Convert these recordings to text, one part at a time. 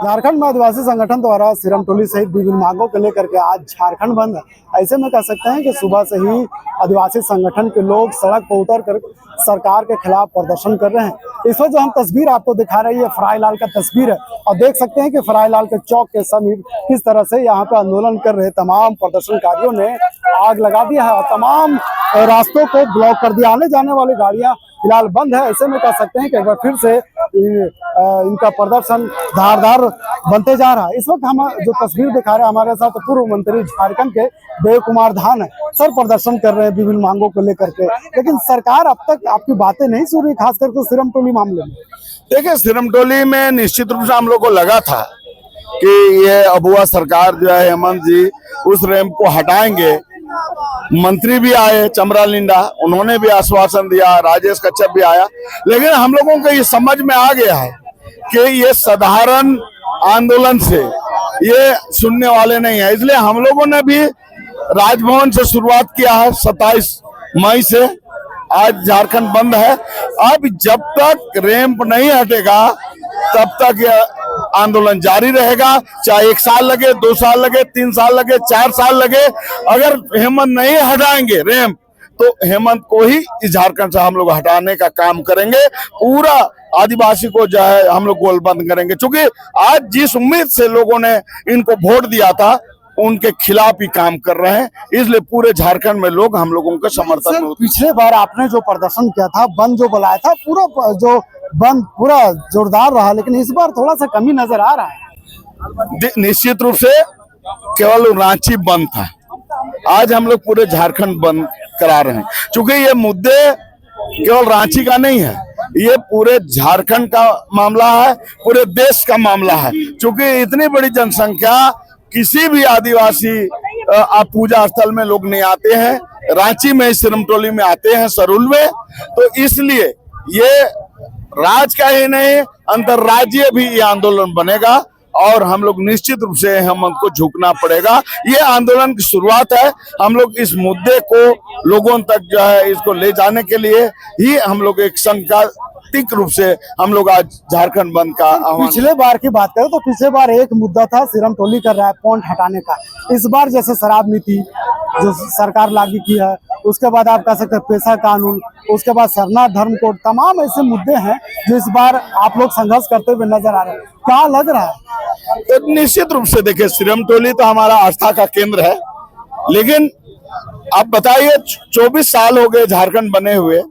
झारखंड में आदिवासी संगठन द्वारा सिरमटोली सहित विभिन्न मांगों को लेकर के आज झारखंड बंद है। ऐसे में कह सकते हैं कि सुबह से ही आदिवासी संगठन के लोग सड़क पर उतर कर सरकार के खिलाफ प्रदर्शन कर रहे हैं। इस वक्त जो हम तस्वीर आपको दिखा रहे हैं ये फराईलाल का तस्वीर है और देख सकते हैं कि फराईलाल के चौक के समीप किस तरह से यहाँ पे आंदोलन कर रहे तमाम प्रदर्शनकारियों ने आग लगा दिया है और तमाम रास्तों को ब्लॉक कर दिया। आने जाने वाली गाड़ियां फिलहाल बंद है। ऐसे में कह सकते हैं कि एक बार फिर से इनका प्रदर्शन धारदार बनते जा रहा है। इस वक्त हम जो तस्वीर दिखा रहे हैं हमारे साथ पूर्व मंत्री झारखंड के देव कुमार धान है। सर प्रदर्शन कर रहे हैं विभिन्न मांगों को लेकर के, लेकिन सरकार अब तक आपकी बातें नहीं सुन रही, खास करके सिरमटोली मामले में। देखिए, सिरमटोली में निश्चित रूप से हम लोग को लगा था कि ये अबुआ सरकार जो है हेमंत जी उस रैंप को हटाएंगे। मंत्री भी आए चमरा लिंडा, उन्होंने भी आश्वासन दिया, राजेश कच्छप भी आया, लेकिन हम लोगों को ये समझ में आ गया है कि ये साधारण आंदोलन से ये सुनने वाले नहीं है। इसलिए हम लोगों ने भी राजभवन से शुरुआत किया है। 27 मई से आज झारखंड बंद है। अब जब तक रैंप नहीं हटेगा तब तक यह आंदोलन जारी रहेगा, चाहे 1 साल लगे, 2 साल लगे, 3 साल लगे, 4 साल लगे। अगर हेमंत नहीं हटाएंगे रैंप तो हेमंत को ही इस झारखंड से हम लोग हटाने का काम करेंगे। पूरा आदिवासी को जो है हम लोग गोलबंद करेंगे, क्योंकि आज जिस उम्मीद से लोगों ने इनको वोट दिया था उनके खिलाफ ही काम कर रहे हैं। इसलिए पूरे झारखंड में लोग हम लोगों के समर्थन में। पिछले बार आपने जो प्रदर्शन किया था, बंद जो बुलाया था, पूरा जो बंद पूरा जोरदार रहा, लेकिन इस बार थोड़ा सा कमी नजर आ रहा है। निश्चित रूप से केवल रांची बंद था, आज हम लोग पूरे झारखंड बंद करा रहे हैं, क्योंकि ये मुद्दे केवल रांची का नहीं है, ये पूरे झारखंड का मामला है, पूरे देश का मामला है। क्योंकि इतनी बड़ी जनसंख्या, किसी भी आदिवासी पूजा स्थल में लोग नहीं आते हैं, रांची में, सिरमटोली में आते हैं, सरुल में। तो इसलिए ये राज्य का ही नहीं, अंतर्राज्यीय भी ये आंदोलन बनेगा और हम लोग निश्चित रूप से हेमंत को झुकना पड़ेगा। ये आंदोलन की शुरुआत है। हम लोग इस मुद्दे को लोगों तक जो है इसको ले जाने के लिए ही हम लोग एक सांकेतिक रूप से हम लोग आज झारखंड बंद का आह्वान। पिछले बार की बात करें तो पिछले बार एक मुद्दा था सिरमटोली का रैप पॉइंट हटाने का। इस बार जैसे शराब नीति जो सरकार लागू की है, उसके बाद आप कह सकते हैं पेशा कानून, उसके बाद सरना धर्म कोड, तमाम ऐसे मुद्दे हैं जो इस बार आप लोग संघर्ष करते हुए नजर आ रहे हैं। क्या लग रहा है? तो निश्चित रूप से देखिए, सिरमटोली तो हमारा आस्था का केंद्र है, लेकिन आप बताइए 24 साल हो गए झारखंड बने हुए,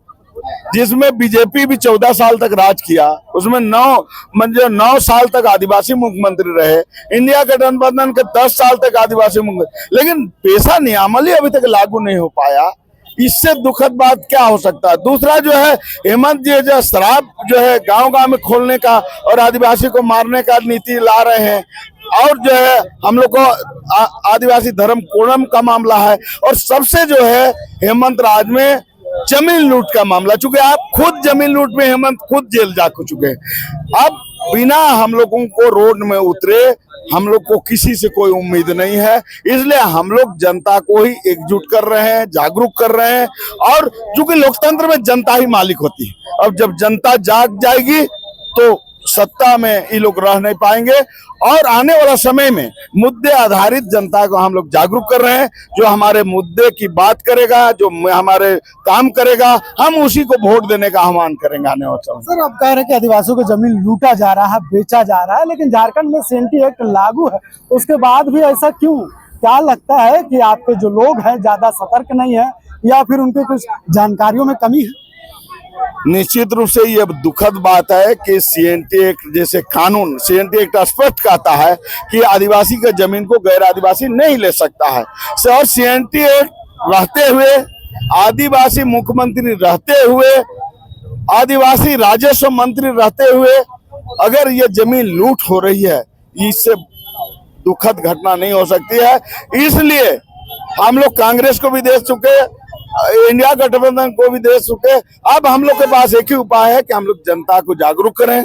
जिसमें बीजेपी भी 14 साल तक राज किया, उसमें 9 साल तक आदिवासी मुख्यमंत्री रहे, इंडिया गठबंधन के 10 साल तक आदिवासी मुख्यमंत्री, लेकिन पेशा नियमावली अभी तक लागू नहीं हो पाया। इससे दुखद बात क्या हो सकता है? दूसरा जो है, हेमंत जी जो शराब जो है गांव-गांव में खोलने का और आदिवासी को मारने का नीति ला रहे हैं, और जो है हम लोग को आदिवासी धर्म कोड़म का मामला है, और सबसे जो है हेमंत राज में जमीन लूट का मामला। चूंकि आप खुद जमीन लूट में हेमंत खुद जेल जा चुके हैं। अब बिना हम लोगों को रोड में उतरे हम लोग को किसी से कोई उम्मीद नहीं है। इसलिए हम लोग जनता को ही एकजुट कर रहे हैं, जागरूक कर रहे हैं, और चूंकि लोकतंत्र में जनता ही मालिक होती है। अब जब जनता जाग जाएगी तो सत्ता में ये लोग रह नहीं पाएंगे, और आने वाला समय में मुद्दे आधारित जनता को हम लोग जागरूक कर रहे हैं। जो हमारे मुद्दे की बात करेगा, जो हमारे काम करेगा, हम उसी को वोट देने का आह्वान करेंगे आने वाले समय। सर, आप कह रहे हैं कि आदिवासियों को जमीन लूटा जा रहा है, बेचा जा रहा है, लेकिन झारखंड में सीएनटी एक्ट लागू है, उसके बाद भी ऐसा क्यों? क्या लगता है कि आपके जो लोग हैं ज्यादा सतर्क नहीं है, या फिर उनके कुछ जानकारियों में कमी है? निश्चित रूप से ये दुखद बात है कि सीएनटी एक्ट जैसे कानून, सीएनटी एक्ट स्पष्ट कहता है कि आदिवासी के जमीन को गैर आदिवासी नहीं ले सकता है। और सीएनटी एक्ट रहते हुए, आदिवासी मुख्यमंत्री रहते हुए, आदिवासी राजस्व मंत्री रहते हुए अगर ये जमीन लूट हो रही है, इससे दुखद घटना नहीं हो सकती है। इसलिए हम लोग कांग्रेस को भी दे चुके, इंडिया गठबंधन को भी दे चुके। अब हम लोग के पास एक ही उपाय है कि हम लोग जनता को जागरूक करें,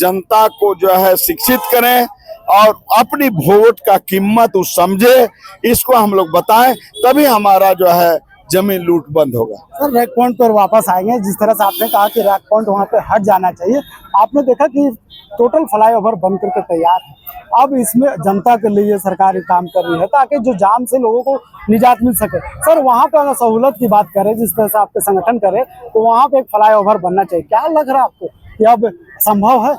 जनता को जो है शिक्षित करें, और अपनी वोट का कीमत समझे, इसको हम लोग बताएं, तभी हमारा जो है जमीन लूट बंद होगा। सर रैक पॉइंट पर वापस आएंगे। जिस तरह से आपने कहा कि रैक पॉइंट वहाँ पे हट जाना चाहिए, आपने देखा कि टोटल फ्लाईओवर बन करके तैयार है। अब इसमें जनता के लिए सरकार काम कर रही है ताकि जो जाम से लोगों को निजात मिल सके। सर वहाँ पे अगर सहूलत की बात करें, जिस तरह से आपके संगठन करे, तो वहाँ पे एक फ्लाईओवर बनना चाहिए। क्या लग रहा है आपको कि अब संभव है?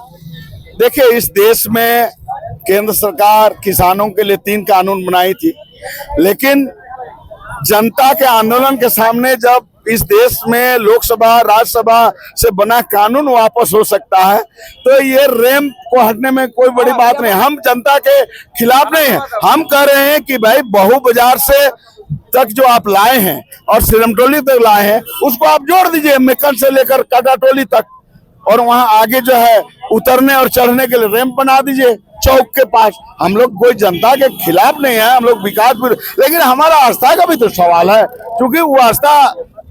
देखिए, इस देश में केंद्र सरकार किसानों के लिए 3 कानून बनाई थी, लेकिन जनता के आंदोलन के सामने जब इस देश में लोकसभा राज्यसभा से बना कानून वापस हो सकता है, तो ये रैंप को हटने में कोई बड़ी बात नहीं। हम जनता के खिलाफ नहीं है, हम कह रहे हैं कि भाई बहू बाजार से तक जो आप लाए हैं और सिरमटोली तक लाए हैं, उसको आप जोड़ दीजिए मेकन से लेकर काटाटोली तक, और वहां आगे जो है उतरने और चढ़ने के लिए रैंप बना दीजिए चौक के पास। हम लोग कोई जनता के खिलाफ नहीं है, हम लोग विकास भी, लेकिन हमारा आस्था का भी तो सवाल है, क्योंकि वो आस्था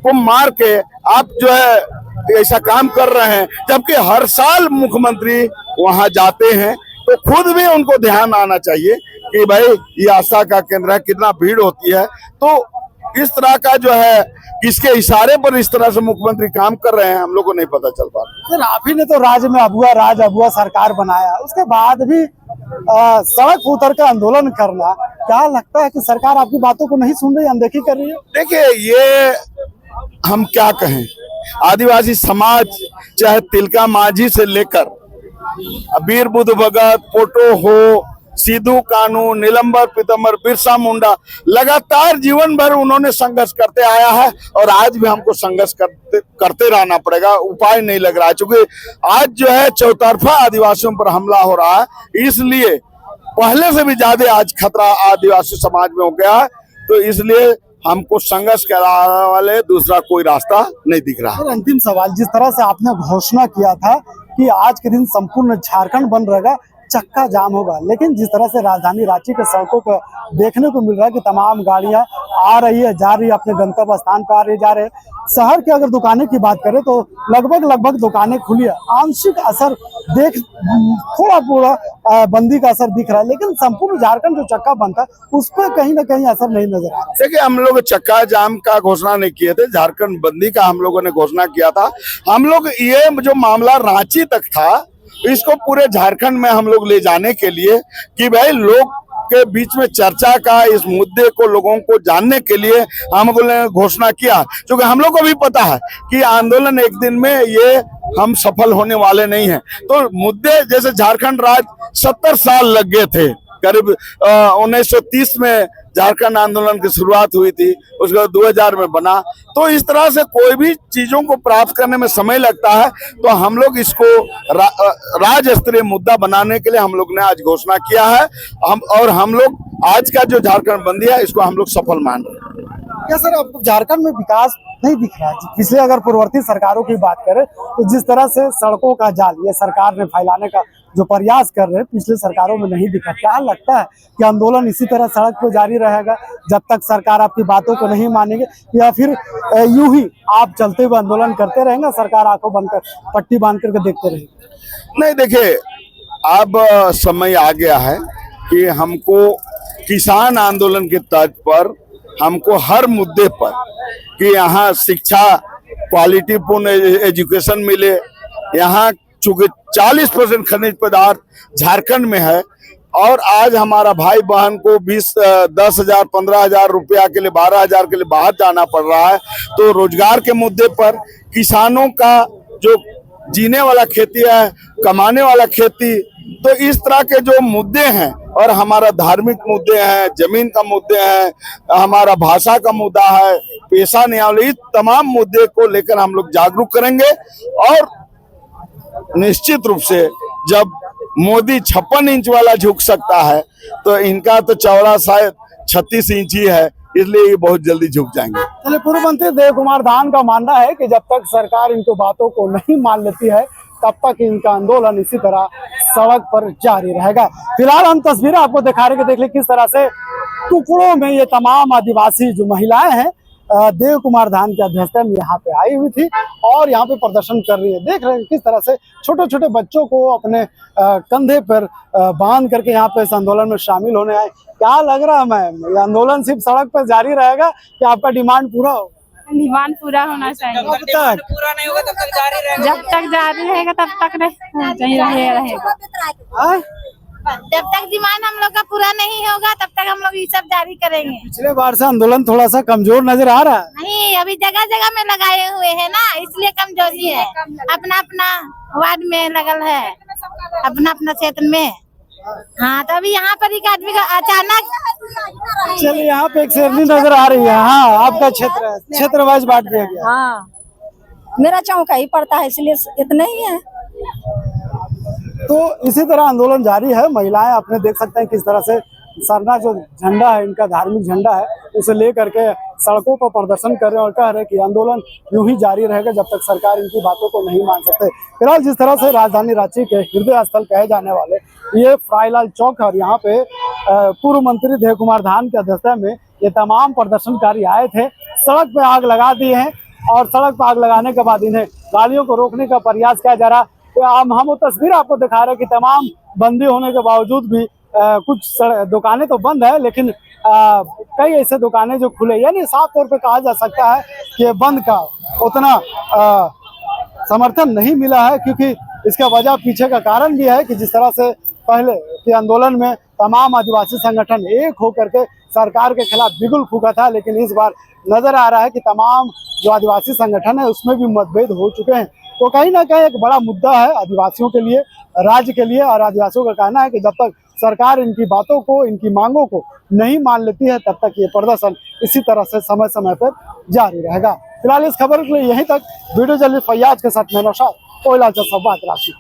को मार के आप जो है ऐसा काम कर रहे हैं, जबकि हर साल मुख्यमंत्री वहां जाते हैं, तो खुद भी उनको ध्यान आना चाहिए कि भाई ये आस्था का केंद्र है, कितना भीड़ होती है। तो इस तरह का जो है, किसके इशारे पर इस तरह से मुख्यमंत्री काम कर रहे हैं, हम लोग को नहीं पता चल पा रहा। सर आप ही ने तो राज्य में अबुआ सरकार बनाया, उसके बाद भी सड़क उतर कर आंदोलन करना, क्या लगता है कि सरकार आपकी बातों को नहीं सुन रही, अनदेखी कर रही है? देखिए, ये हम क्या कहें, आदिवासी समाज चाहे तिलका माझी से लेकर वीर बुद्ध भगत, पोटो हो, सिद्धू कानू, नीलंबर पीतम्बर, बिरसा मुंडा, लगातार जीवन भर उन्होंने संघर्ष करते आया है, और आज भी हमको संघर्ष करते रहना पड़ेगा, उपाय नहीं लग रहा है। क्योंकि आज जो है चौतरफा आदिवासियों पर हमला हो रहा है, इसलिए पहले से भी ज्यादा आज खतरा आदिवासी समाज में हो गया है। तो इसलिए हमको संघर्ष के वाले दूसरा कोई रास्ता नहीं दिख रहा है। अंतिम सवाल, जिस तरह से आपने घोषणा किया था कि आज के दिन संपूर्ण झारखंड बंद रहेगा, चक्का जाम होगा, लेकिन जिस तरह से राजधानी रांची के सड़कों पर देखने को मिल रहा है कि तमाम गाड़ियां आ रही है, जा रही है, अपने गंतव्य स्थान पर आ रही, जा रहे हैं। शहर की अगर दुकानें की बात करें तो लगभग दुकानें खुली है। आंशिक असर थोड़ा बंदी का असर दिख रहा है, लेकिन संपूर्ण झारखंड जो चक्का बंद था उस पर कहीं ना कहीं असर नहीं नजर आ रहा। देखिए, हम लोग चक्का जाम का घोषणा नहीं किए थे, झारखंड बंदी का हम लोगों ने घोषणा किया था। हम लोग ये जो मामला रांची तक था, इसको पूरे झारखंड में हम लोग ले जाने के लिए कि भाई लोग के बीच में चर्चा का, इस मुद्दे को लोगों को जानने के लिए हम लोगों ने घोषणा किया। क्योंकि हम लोग को भी पता है कि आंदोलन एक दिन में ये हम सफल होने वाले नहीं हैं। तो मुद्दे जैसे झारखंड राज्य 70 साल लग गए थे, करीब 1930 में झारखंड आंदोलन की शुरुआत हुई थी, उसके बाद 2000 में बना। तो इस तरह से कोई भी चीजों को प्राप्त करने में समय लगता है, तो हम लोग इसको राज्य स्तरीय मुद्दा बनाने के लिए हम लोग ने आज घोषणा किया है। हम लोग आज का जो झारखंड बंदी है, इसको हम लोग सफल मान रहे हैं। क्या सर आपको झारखंड में विकास नहीं दिख रहा है? पिछले अगर पूर्ववर्ती सरकारों की बात करें तो जिस तरह से सड़कों का जाल ये सरकार ने फैलाने का जो प्रयास कर रहे हैं, पिछले सरकारों में नहीं दिखा। क्या लगता है कि आंदोलन इसी तरह सड़क पर जारी रहेगा जब तक सरकार आपकी बातों को नहीं मानेगी, या फिर यूं ही आप चलते हुए आंदोलन करते रहेंगे, सरकार आंखों बंद कर पट्टी बांध करके देखते रहेंगे? नहीं, देखिए, अब समय आ गया है कि हमको किसान आंदोलन के तर्ज पर, हमको हर मुद्दे पर कि यहाँ शिक्षा, क्वालिटी पूर्ण एजुकेशन मिले। यहाँ चूंकि 40% खनिज पदार्थ झारखंड में है, और आज हमारा भाई बहन को 10,000 15,000 रुपया के लिए, 12,000 के लिए बाहर जाना पड़ रहा है। तो रोजगार के मुद्दे पर, किसानों का जो जीने वाला खेती है, कमाने वाला खेती, तो इस तरह के जो मुद्दे हैं, और हमारा धार्मिक मुद्दे हैं, जमीन का मुद्दे हैं, हमारा भाषा का मुद्दा है, पेशा न्याय, इस तमाम मुद्दे को लेकर हम लोग जागरूक करेंगे। और निश्चित रूप से जब मोदी 56 इंच वाला झुक सकता है, तो इनका तो चौड़ा शायद 36 इंच ही है, इसलिए ये बहुत जल्दी झुक जाएंगे। चलिए, पूर्व मंत्री देव कुमार दान का मानना है कि जब तक सरकार इनको बातों को नहीं मान लेती है, तब तक इनका आंदोलन इसी तरह सड़क पर जारी रहेगा। फिलहाल हम तस्वीरें आपको दिखा रहे हैं, देख लें किस तरह से टुकड़ों में ये तमाम आदिवासी जो महिलाएं हैं देव कुमार धान की अध्यक्षता में यहाँ पे आई हुई थी और यहाँ पे प्रदर्शन कर रही है। देख रहे हैं किस तरह से छोटे छोटे बच्चों को अपने कंधे पर बांध करके यहाँ पे इस आंदोलन में शामिल होने आए। क्या लग रहा है मैम, ये आंदोलन सिर्फ सड़क पर जारी रहेगा कि आपका डिमांड पूरा हो? डिमांड पूरा होना चाहिए। कब तक? पूरा नहीं होगा तब तक जारी रहेगा। जब तक जारी रहेगा तब तक रहेगा। हाँ? जब तक डिमांड हम लोग का पूरा नहीं होगा तब तक हम लोग ये सब जारी करेंगे। पिछले बार से आंदोलन थोड़ा सा कमजोर नजर आ रहा है। नहीं, अभी जगह जगह में लगाए हुए हैं ना, इसलिए कमजोरी है। अपना अपना वार्ड में लगल है, अपना अपना क्षेत्र में। हाँ, तो अभी यहाँ पर एक आदमी का अचानक। चलिए, यहाँ पे एक शेरनी नजर आ रही है। हाँ, आपका क्षेत्र है, क्षेत्र वाइज बांट दिया गया। हाँ, मेरा चौका ही पड़ता है, इसलिए इतना ही है। तो इसी तरह आंदोलन जारी है। महिलाएं अपने देख सकते हैं किस तरह से सरना जो झंडा है, इनका धार्मिक झंडा है, उसे लेकर के सड़कों पर प्रदर्शन कर रहे हैं और कह रहे हैं कि आंदोलन यूं ही जारी रहेगा जब तक सरकार इनकी बातों को नहीं मान सकते। फिलहाल जिस तरह से राजधानी रांची के हृदय स्थल कहे जाने वाले ये फ्राईलाल चौक है और यहाँ पे पूर्व मंत्री देव कुमार धान की अध्यक्षता में ये तमाम प्रदर्शनकारी आए थे, सड़क पे आग लगा दिए हैं और सड़क पर आग लगाने के बाद इन्हें गाड़ियों को रोकने का प्रयास किया जा रहा। तो हम वो तस्वीर आपको दिखा रहे हैं कि तमाम बंदी होने के बावजूद भी कुछ दुकानें तो बंद है, लेकिन कई ऐसे दुकानें जो खुले, यानी साफ तौर पे कहा जा सकता है कि बंद का उतना समर्थन नहीं मिला है, क्योंकि इसका वजह पीछे का कारण भी है कि जिस तरह से पहले के आंदोलन में तमाम आदिवासी संगठन एक होकर के सरकार के खिलाफ बिगुल फूका था, लेकिन इस बार नजर आ रहा है कि तमाम जो आदिवासी संगठन है उसमें भी मतभेद हो चुके हैं। तो कहीं ना कहीं एक बड़ा मुद्दा है आदिवासियों के लिए, राज्य के लिए, और आदिवासियों का कहना है कि जब तक सरकार इनकी बातों को, इनकी मांगों को नहीं मान लेती है तब तक ये प्रदर्शन इसी तरह से समय समय पर जारी रहेगा। फिलहाल इस खबर के लिए यहीं तक। वीडियो जर्नलिस्ट फैयाज के साथ मैं नौशाद, कोयला संवाद रांची।